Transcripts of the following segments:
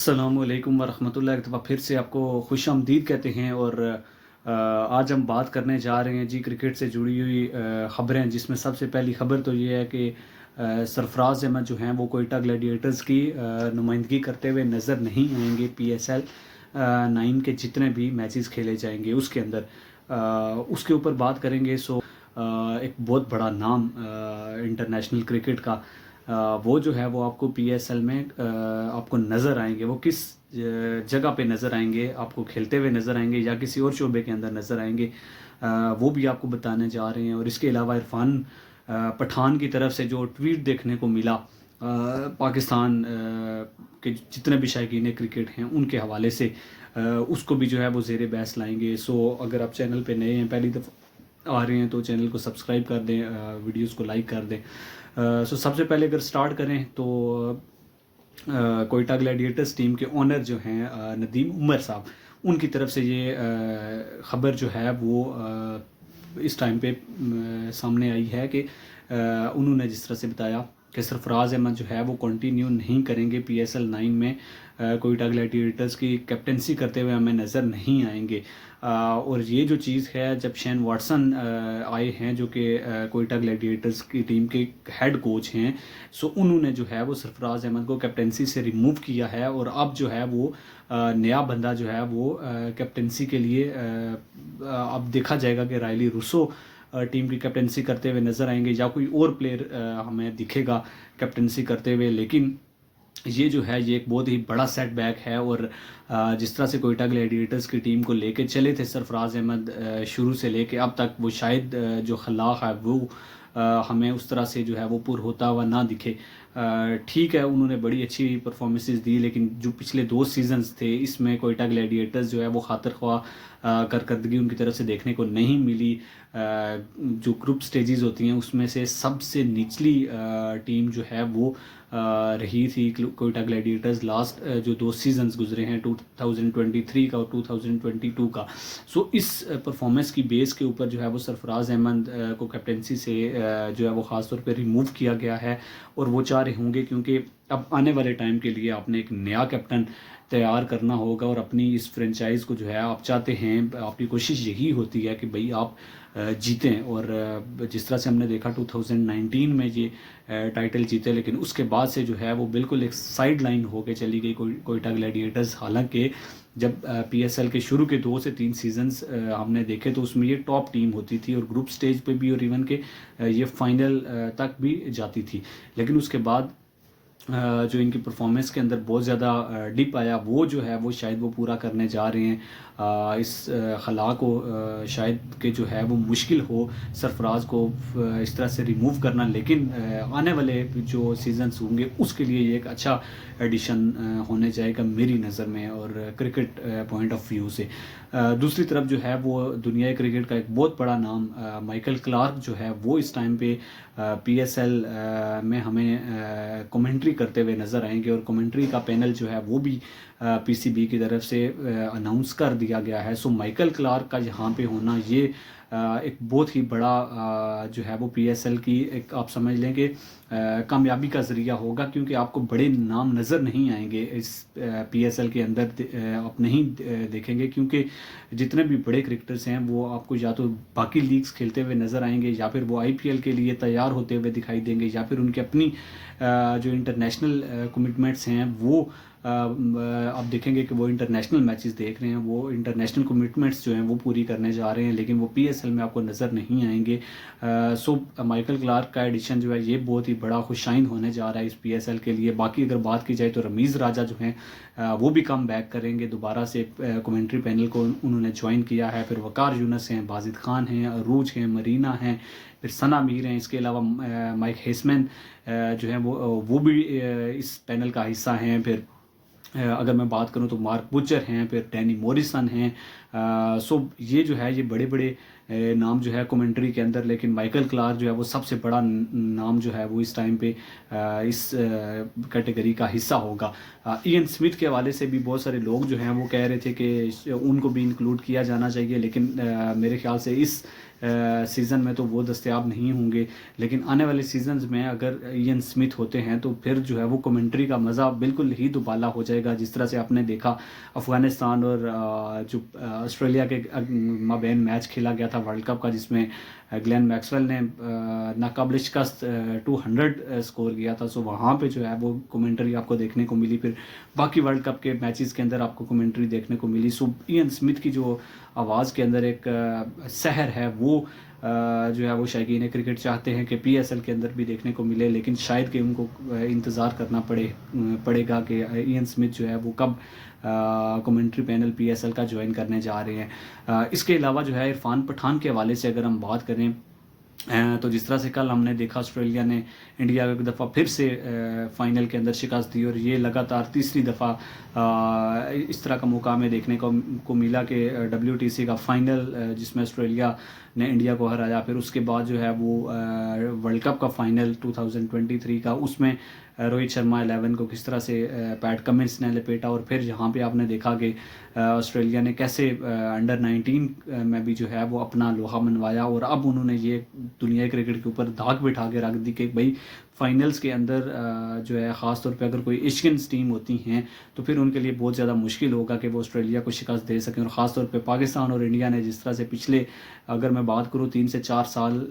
अस्सलामुअलैकुम वरहमतुल्लाह। एक दफ़ा फिर से आपको खुश आमदीद कहते हैं। और आज हम बात करने जा रहे हैं जी क्रिकेट से जुड़ी हुई ख़बरें, जिसमें सबसे पहली ख़बर तो ये है कि सरफराज अहमद जो हैं वो कोयटा ग्लैडिएटर्स की नुमाइंदगी करते हुए नज़र नहीं आएंगे। PSL 9 के जितने भी मैचेस खेले जाएंगे उसके अंदर उसके ऊपर बात करेंगे। एक बहुत बड़ा नाम इंटरनेशनल क्रिकेट का वो जो है वो आपको PSL में आपको नज़र आएंगे। वो किस जगह पे नज़र आएंगे, आपको खेलते हुए नज़र आएंगे या किसी और शोबे के अंदर नज़र आएंगे, वो भी आपको बताने जा रहे हैं। और इसके अलावा इरफान पठान की तरफ से जो ट्वीट देखने को मिला पाकिस्तान के जितने भी शायकीन क्रिकेट हैं उनके हवाले से, उसको भी जो है वो ज़ेर बहस लाएंगे। अगर आप चैनल पे नए हैं, पहली दफ़ा आ रहे हैं, तो चैनल को सब्सक्राइब कर दें, वीडियोस को लाइक कर दें। सबसे पहले अगर स्टार्ट करें तो कोयटा ग्लैडिएटर्स टीम के ओनर जो हैं नदीम उमर साहब, उनकी तरफ से ये ख़बर जो है वो इस टाइम पे सामने आई है कि उन्होंने जिस तरह से बताया कि सरफराज अहमद जो है वो कंटिन्यू नहीं करेंगे PSL 9 में, कोयटा ग्लैडिएटर्स की कैप्टनसी करते हुए हमें नज़र नहीं आएंगे। और ये जो चीज़ है, जब शेन वाटसन आए हैं जो कि कोयटा ग्लैडिएटर्स की टीम के हेड कोच हैं, उन्होंने जो है वो सरफराज अहमद को कैप्टनसी से रिमूव किया है। और अब जो है वो नया बंदा जो है वो कैप्टनसी के लिए अब देखा जाएगा कि रायली रूसो टीम की कैप्टनसी करते हुए नज़र आएंगे या कोई और प्लेयर हमें दिखेगा कैप्टनसी करते हुए। लेकिन ये जो है ये एक बहुत ही बड़ा सेटबैक है। और जिस तरह से कोयटा ग्लैडिएटर्स की टीम को लेके चले थे सरफराज अहमद शुरू से लेके अब तक, वो शायद जो खलाक है वो हमें उस तरह से जो है वो पुर होता हुआ ना दिखे। ठीक है, उन्होंने बड़ी अच्छी परफॉर्मेंसेस दी, लेकिन जो पिछले 2 सीजन्स थे इसमें कोयटा ग्लैडिएटर्स जो है वो खातिर ख्वाह कारकर्दगी उनकी तरफ से देखने को नहीं मिली। जो ग्रुप स्टेजेस होती हैं उसमें से सबसे निचली टीम जो है वो रही थी कोयटा ग्लैडिएटर्स लास्ट जो 2 सीजन्स गुजरे हैं, 2023 का और 2022 का। इस परफॉर्मेंस की बेस के ऊपर जो है वो सरफराज अहमद को कैप्टनसी से जो है वो ख़ास तौर पे रिमूव किया गया है। और वो चाह रहे होंगे क्योंकि अब आने वाले टाइम के लिए आपने एक नया कैप्टन तैयार करना होगा और अपनी इस फ्रेंचाइज़ को जो है आप चाहते हैं, आपकी कोशिश यही होती है कि भाई आप जीतें। और जिस तरह से हमने देखा 2019 में ये टाइटल जीते, लेकिन उसके बाद से जो है वो बिल्कुल एक साइड लाइन होकर चली गई कोयटा ग्लैडिएटर्स। हालांकि जब PSL के शुरू के 2 से 3 सीजन्स हमने देखे तो उसमें ये टॉप टीम होती थी और ग्रुप स्टेज पे भी, और इवन के ये फाइनल तक भी जाती थी। लेकिन उसके बाद जो इनकी परफॉर्मेंस के अंदर बहुत ज़्यादा डिप आया, वो जो है वो शायद वो पूरा करने जा रहे हैं। इस खला को शायद कि जो है वो मुश्किल हो सरफराज को इस तरह से रिमूव करना, लेकिन आने वाले जो सीजन्स होंगे उसके लिए ये एक अच्छा एडिशन होने जाएगा मेरी नज़र में और क्रिकेट पॉइंट ऑफ व्यू से। दूसरी तरफ जो है वो दुनिया क्रिकेट का एक बहुत बड़ा नाम माइकल क्लार्क जो है वो इस टाइम पे PSL में हमें कमेंट्री करते हुए नज़र आएंगे। और कमेंट्री का पैनल जो है वो भी PCB की तरफ से अनाउंस कर दिया गया है। माइकल क्लार्क का यहाँ पे होना ये एक बहुत ही बड़ा जो है वो PSL की एक आप समझ लें कि कामयाबी का ज़रिया होगा, क्योंकि आपको बड़े नाम नज़र नहीं आएंगे इस PSL के अंदर, आप नहीं देखेंगे, क्योंकि जितने भी बड़े क्रिकेटर्स हैं वो आपको या तो बाकी लीग्स खेलते हुए नज़र आएंगे या फिर वो IPL के लिए तैयार होते हुए दिखाई देंगे, या फिर उनकी अपनी जो इंटरनेशनल कमिटमेंट्स हैं वो आप देखेंगे कि वो इंटरनेशनल मैचेस देख रहे हैं, वो इंटरनेशनल कमिटमेंट्स जो हैं वो पूरी करने जा रहे हैं, लेकिन वो PSL में आपको नज़र नहीं आएंगे। माइकल क्लार्क का एडिशन जो है ये बहुत ही बड़ा खुशाइन होने जा रहा है इस PSL के लिए। बाकी अगर बात की जाए तो रमीज़ राजा जो हैं वो भी कम बैक करेंगे, दोबारा से कमेंट्री पैनल को उन्होंने ज्वाइन किया है। फिर वकार यूनस हैं, बाजिद खान हैं, अरूज हैं, मरीना हैं, फिर सना मीर हैं। इसके अलावा माइक हेसमैन जो हैं वो भी इस पैनल का हिस्सा हैं। फिर अगर मैं बात करूं तो मार्क बुचर हैं, फिर डैनी मॉरिसन हैं। ये जो है ये बड़े बड़े नाम जो है कमेंट्री के अंदर, लेकिन माइकल क्लार्क जो है वो सबसे बड़ा नाम जो है वो इस टाइम पे इस कैटेगरी का हिस्सा होगा। इयन स्मिथ के हवाले से भी बहुत सारे लोग जो हैं वो कह रहे थे कि उनको भी इंक्लूड किया जाना चाहिए, लेकिन मेरे ख्याल से इस सीज़न में तो वो दस्तयाब नहीं होंगे, लेकिन आने वाले सीजन्स में अगर इयन स्मिथ होते हैं तो फिर जो है वो कमेंट्री का मज़ा बिल्कुल ही दुबाला हो जाएगा। जिस तरह से आपने देखा अफ़गानिस्तान और जो ऑस्ट्रेलिया के माबैन मैच खेला गया था वर्ल्ड कप का, जिसमें ग्लेन मैक्सवेल ने नाकाबिल शिकस्त 200 स्कोर किया था। सो वहाँ पे जो है वो कमेंट्री आपको देखने को मिली। फिर बाकी वर्ल्ड कप के मैचेस के अंदर आपको कमेंट्री देखने को मिली। सो इयन स्मिथ की जो आवाज़ के अंदर एक सहर है वो जो है वो शायकीन क्रिकेट चाहते हैं कि PSL के अंदर भी देखने को मिले, लेकिन शायद कि उनको इंतज़ार करना पड़ेगा कि इयन स्मिथ जो है वो कब कमेंट्री पैनल PSL का ज्वाइन करने जा रहे हैं। इसके अलावा जो है इरफान पठान के हवाले से अगर हम बात करें तो जिस तरह से कल हमने देखा ऑस्ट्रेलिया ने इंडिया को एक दफ़ा फिर से फ़ाइनल के अंदर शिकस्त दी, और ये लगातार तीसरी दफ़ा इस तरह का मौका हमें देखने को मिला कि WTC का फ़ाइनल जिसमें ऑस्ट्रेलिया ने इंडिया को हराया, फिर उसके बाद जो है वो वर्ल्ड कप का फ़ाइनल 2023 का, उसमें रोहित शर्मा 11 को किस तरह से पैट कमिंस ने लपेटा, और फिर यहाँ पे आपने देखा कि ऑस्ट्रेलिया ने कैसे अंडर 19 में भी जो है वो अपना लोहा मनवाया, और अब उन्होंने ये दुनिया क्रिकेट के ऊपर दाग बिठा के रख दी कि भाई फाइनल्स के अंदर जो है ख़ास तौर पे अगर कोई एशियन टीम होती हैं तो फिर उनके लिए बहुत ज़्यादा मुश्किल होगा कि वो ऑस्ट्रेलिया को शिकस्त दे सकें। और ख़ास तौर पे पाकिस्तान और इंडिया ने जिस तरह से पिछले अगर मैं बात करूँ 3 से 4 साल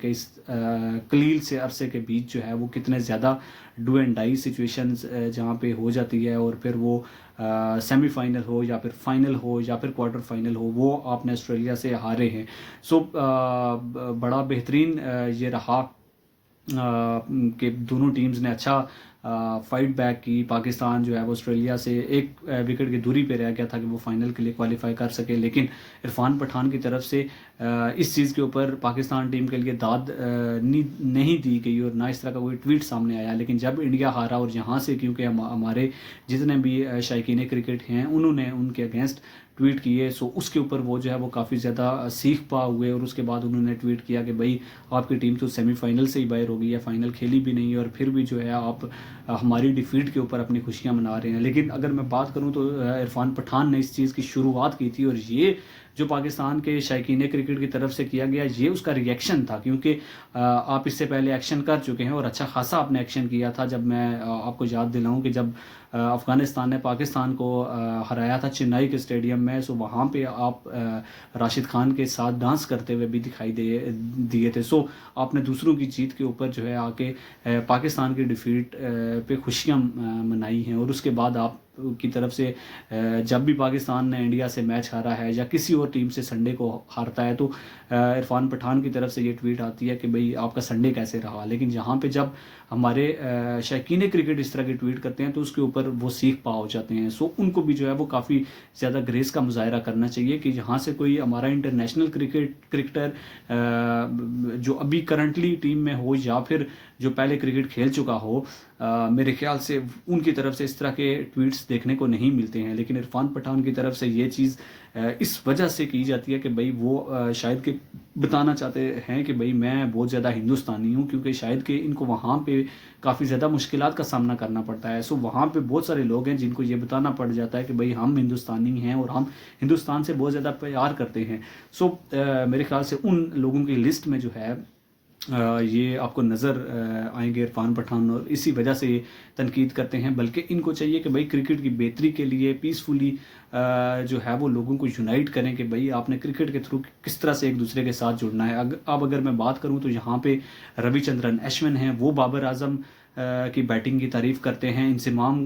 के इस कलील से अरसे के बीच जो है वो कितने ज़्यादा डू एंड डाई सिचुएशंस जहाँ पे हो जाती है, और फिर वो सेमीफाइनल हो या फिर फाइनल हो या फिर क्वार्टर फाइनल हो, वो आपने ऑस्ट्रेलिया से हारे हैं। सो बड़ा बेहतरीन ये रहा कि दोनों टीम्स ने अच्छा फाइट बैक की। पाकिस्तान जो है वो ऑस्ट्रेलिया से एक विकेट की दूरी पे रह गया था कि वो फाइनल के लिए क्वालिफाई कर सके, लेकिन इरफान पठान की तरफ से इस चीज़ के ऊपर पाकिस्तान टीम के लिए दाद नहीं दी गई और ना इस तरह का कोई ट्वीट सामने आया। लेकिन जब इंडिया हारा और यहाँ से क्योंकि हमारे जितने भी शायकीन क्रिकेट हैं उन्होंने उनके अगेंस्ट ट्वीट किए, सो उसके ऊपर वो जो है वो काफ़ी ज़्यादा सीख पा हुए, और उसके बाद उन्होंने ट्वीट किया कि भाई आपकी टीम तो सेमीफाइनल से ही बाहर हो गई है, फाइनल खेली भी नहीं, और फिर भी जो है आप हमारी डिफीट के ऊपर अपनी खुशियां मना रहे हैं। लेकिन अगर मैं बात करूं तो इरफान पठान ने इस चीज़ की शुरुआत की थी, और ये जो पाकिस्तान के शायकीन क्रिकेट की तरफ से किया गया ये उसका रिएक्शन था, क्योंकि आप इससे पहले एक्शन कर चुके हैं और अच्छा खासा आपने एक्शन किया था। जब मैं आपको याद दिलाऊं कि जब अफ़गानिस्तान ने पाकिस्तान को हराया था चेन्नई के स्टेडियम में, सो वहाँ पे आप राशिद खान के साथ डांस करते हुए भी दिखाई दिए थे। सो आपने दूसरों की जीत के ऊपर जो है आके पाकिस्तान की डिफीट पे खुशियाँ मनाई हैं, और उसके बाद आप की तरफ से जब भी पाकिस्तान ने इंडिया से मैच हारा है या किसी और टीम से संडे को हारता है तो इरफान पठान की तरफ से ये ट्वीट आती है कि भाई आपका संडे कैसे रहा। लेकिन यहाँ पे जब हमारे शायकीन क्रिकेट इस तरह के ट्वीट करते हैं तो उसके ऊपर वो सीख पा हो जाते हैं। सो उनको भी जो है वो काफ़ी ज़्यादा ग्रेस का मुजाहरा करना चाहिए कि यहाँ से कोई हमारा इंटरनेशनल क्रिकेटर जो अभी करंटली टीम में हो या फिर जो पहले क्रिकेट खेल चुका हो, मेरे ख्याल से उनकी तरफ से इस तरह के ट्वीट्स देखने को नहीं मिलते हैं। लेकिन इरफान पठान की तरफ से ये चीज़ इस वजह से की जाती है कि भाई वो शायद कि बताना चाहते हैं कि भाई मैं बहुत ज़्यादा हिंदुस्तानी हूँ, क्योंकि शायद कि इनको वहाँ पे काफ़ी ज़्यादा मुश्किलात का सामना करना पड़ता है। सो वहाँ पे बहुत सारे लोग हैं जिनको ये बताना पड़ जाता है कि भाई हम हिंदुस्तानी हैं और हम हिंदुस्तान से बहुत ज़्यादा प्यार करते हैं। सो मेरे ख्याल से उन लोगों की लिस्ट में जो है ये आपको नज़र आएंगे इरफान पठान, और इसी वजह से ये तनकीद करते हैं। बल्कि इनको चाहिए कि भाई क्रिकेट की बेहतरी के लिए पीसफुली जो है वो लोगों को यूनाइट करें कि भाई आपने क्रिकेट के थ्रू किस तरह से एक दूसरे के साथ जुड़ना है। अब अगर मैं बात करूं तो यहाँ पे रविचंद्रन अश्विन हैं, वो बाबर आजम की बैटिंग की तारीफ़ करते हैं। इंसिमाम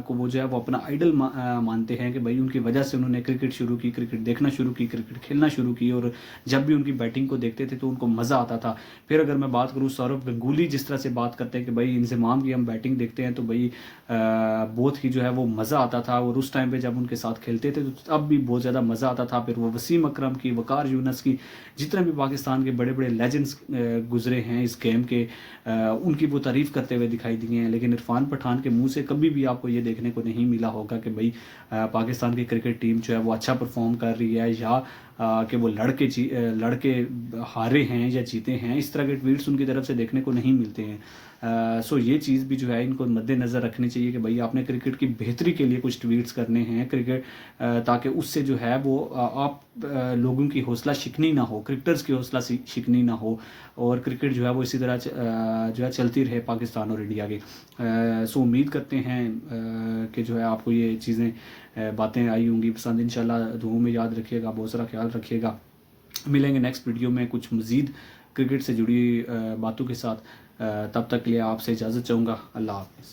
को वो जो है वो अपना आइडल मानते हैं कि भाई उनकी वजह से उन्होंने क्रिकेट शुरू की, क्रिकेट देखना शुरू की, क्रिकेट खेलना शुरू की, और जब भी उनकी बैटिंग को देखते थे तो उनको मज़ा आता था। फिर अगर मैं बात करूँ सौरव गंगुली जिस तरह से बात करते हैं कि भाई इंसिमाम की हम बैटिंग देखते हैं तो भाई बहुत ही जो है वो मज़ा आता था, और उस टाइम पर जब उनके साथ खेलते थे तो तब भी बहुत ज़्यादा मज़ा आता था। फिर वो वसीम अकरम की, वकार यूनस की, जितने भी पाकिस्तान के बड़े बड़े लेजेंड्स गुजरे हैं इस गेम के, उनकी वो तारीफ़ करते हुए दिखाई दिए हैं। लेकिन इरफान पठान के मुंह से कभी भी आपको ये देखने को नहीं मिला होगा कि भाई पाकिस्तान की क्रिकेट टीम जो है वो अच्छा परफॉर्म कर रही है या کہ وہ لڑکے ہارے ہیں یا جیتے ہیں، اس طرح کے ٹویٹس ان کی طرف سے دیکھنے کو نہیں ملتے ہیں. سو یہ چیز بھی جو ہے ان کو مد نظر رکھنی چاہیے کہ بھائی آپ نے کرکٹ کی بہتری کے لیے کچھ ٹویٹس کرنے ہیں کرکٹ، تاکہ اس سے جو ہے وہ آپ لوگوں کی حوصلہ شکنی نہ ہو، کرکٹرز کی حوصلہ شکنی نہ ہو، اور کرکٹ جو ہے وہ اسی طرح جو ہے چلتی رہے پاکستان اور انڈیا کے. سو امید کرتے ہیں کہ جو ہے آپ کو یہ چیزیں باتیں آئی ہوں گی پسند. انشاءاللہ دعاؤں میں یاد رکھیے گا، بہت سارا خیال رکھیے گا. ملیں گے نیکسٹ ویڈیو میں کچھ مزید کرکٹ سے جڑی باتوں کے ساتھ. تب تک کے لیے آپ سے اجازت چاہوں گا. اللہ حافظ.